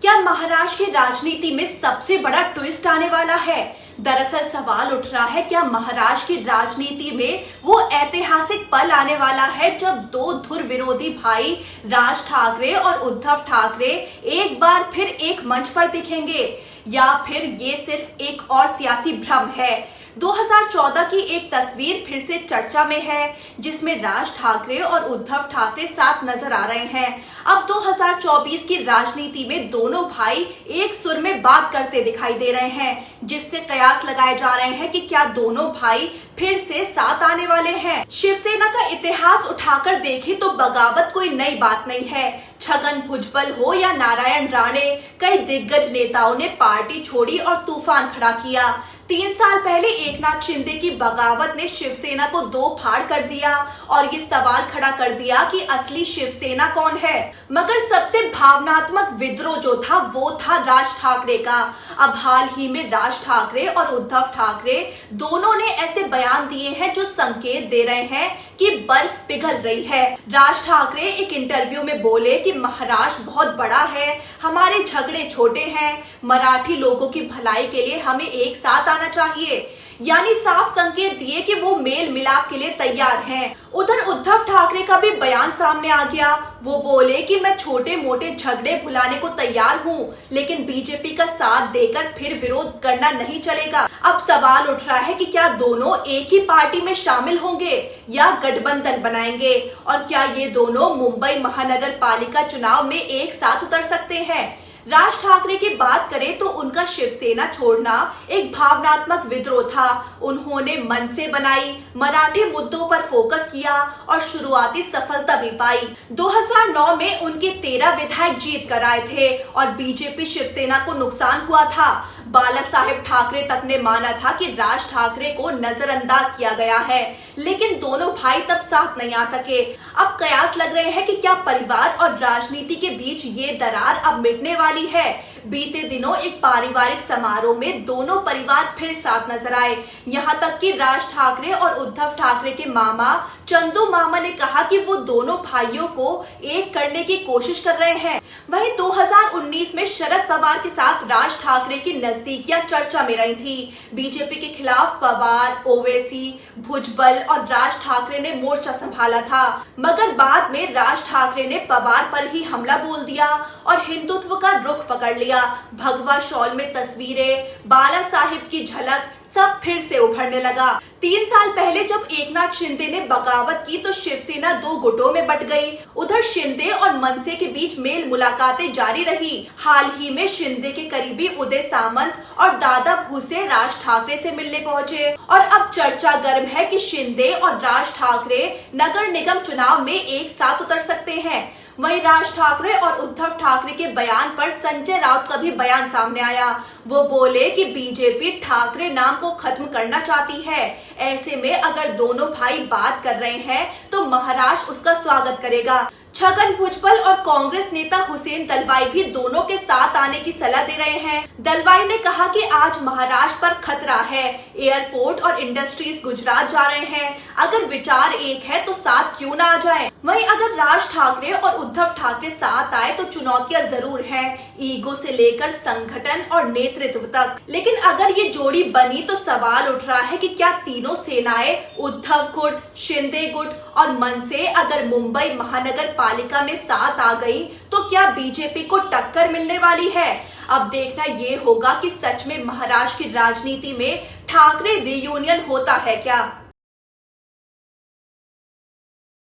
क्या महाराष्ट्र की राजनीति में सबसे बड़ा ट्विस्ट आने वाला है? दरअसल सवाल उठ रहा है, क्या महाराष्ट्र की राजनीति में वो ऐतिहासिक पल आने वाला है जब दो धुर विरोधी भाई राज ठाकरे और उद्धव ठाकरे एक बार फिर एक मंच पर दिखेंगे, या फिर ये सिर्फ एक और सियासी भ्रम है? 2014 की एक तस्वीर फिर से चर्चा में है, जिसमें राज ठाकरे और उद्धव ठाकरे साथ नजर आ रहे हैं। अब 2024 की राजनीति में दोनों भाई एक सुर में बात करते दिखाई दे रहे हैं, जिससे कयास लगाए जा रहे हैं कि क्या दोनों भाई फिर से साथ आने वाले हैं। शिवसेना का इतिहास उठाकर देखें तो बगावत कोई नई बात नहीं है। छगन भुजबल हो या नारायण राणे, कई दिग्गज नेताओं ने पार्टी छोड़ी और तूफान खड़ा किया। 3 साल पहले एकनाथ शिंदे की बगावत ने शिवसेना को दो फाड़ कर दिया और ये सवाल खड़ा कर दिया कि असली शिवसेना कौन है। मगर सबसे भावनात्मक विद्रोह जो था वो था राज ठाकरे का। अब हाल ही में राज ठाकरे और उद्धव ठाकरे दोनों ने ऐसे बयान दिए हैं जो संकेत दे रहे हैं कि बर्फ पिघल रही है। राज ठाकरे एक इंटरव्यू में बोले कि महाराष्ट्र बहुत बड़ा है, हमारे झगड़े छोटे हैं, मराठी लोगों की भलाई के लिए हमें एक साथ आना चाहिए। यानी साफ संकेत दिए कि वो मेल मिलाप के लिए तैयार हैं। उधर उद्धव ठाकरे का भी बयान सामने आ गया। वो बोले कि मैं छोटे मोटे झगड़े भुलाने को तैयार हूँ, लेकिन बीजेपी का साथ देकर फिर विरोध करना नहीं चलेगा। अब सवाल उठ रहा है कि क्या दोनों एक ही पार्टी में शामिल होंगे या गठबंधन बनाएंगे, और क्या ये दोनों मुंबई महानगर पालिका चुनाव में एक साथ उतर सकते हैं। राज ठाकरे की बात करें तो उनका शिवसेना छोड़ना एक भावनात्मक विद्रोह था। उन्होंने मन से बनाई, मराठी मुद्दों पर फोकस किया और शुरुआती सफलता भी पाई। 2009 में उनके 13 विधायक जीत कर आए थे और बीजेपी शिवसेना को नुकसान हुआ था। बाला साहेब ठाकरे तक ने माना था कि राज ठाकरे को नजरअंदाज किया गया है, लेकिन दोनों भाई तब साथ नहीं आ सके। अब कयास लग रहे हैं कि क्या परिवार और राजनीति के बीच ये दरार अब मिटने वाली है। बीते दिनों एक पारिवारिक समारोह में दोनों परिवार फिर साथ नजर आए। यहाँ तक कि राज ठाकरे और उद्धव ठाकरे के मामा चंदू मामा ने कहा कि वो दोनों भाइयों को एक करने की कोशिश कर रहे हैं। वहीं 2019 में शरद पवार के साथ राज ठाकरे की नजदीकियां चर्चा में रही थी। बीजेपी के खिलाफ पवार, ओवैसी, भुजबल और राज ठाकरे ने मोर्चा संभाला था, मगर बाद में राज ठाकरे ने पवार पर ही हमला बोल दिया और हिंदुत्व का रुख पकड़ लिया। भगवा शॉल में तस्वीरें, बाला साहिब की झलक, सब फिर से उभरने लगा। 3 साल पहले जब एकनाथ शिंदे ने बगावत की तो शिवसेना दो गुटों में बट गई। उधर शिंदे और मनसे के बीच मेल मुलाकातें जारी रही। हाल ही में शिंदे के करीबी उदय सामंत और दादा भूसे राज ठाकरे से मिलने पहुंचे और अब चर्चा गर्म है कि शिंदे और राज ठाकरे नगर निगम चुनाव में एक साथ उतर सकते हैं। वहीं राज ठाकरे और उद्धव ठाकरे के बयान पर संजय राउत का भी बयान सामने आया। वो बोले कि बीजेपी ठाकरे नाम को खत्म करना चाहती है। ऐसे में अगर दोनों भाई बात कर रहे हैं तो महाराष्ट्र उसका स्वागत करेगा। छगन भुजबल और कांग्रेस नेता हुसैन दलवाई भी दोनों के साथ आने की सलाह दे रहे हैं। दलवाई ने कहा कि आज महाराष्ट्र पर खतरा है, एयरपोर्ट और इंडस्ट्रीज गुजरात जा रहे हैं। अगर विचार एक है तो साथ क्यों ना आ जाए। वहीं अगर राज ठाकरे और उद्धव ठाकरे साथ आए तो चुनौतियां जरूर हैं, ईगो से लेकर संगठन और नेतृत्व तक। लेकिन अगर ये जोड़ी बनी तो सवाल उठ रहा है कि क्या तीनों सेनाएं, उद्धव गुट, शिंदे गुट और मनसे, अगर मुंबई महानगर पालिका में साथ आ गई तो क्या बीजेपी को टक्कर मिलने वाली है। अब देखना ये होगा कि सच में महाराष्ट्र की राजनीति में ठाकरे रियूनियन होता है क्या।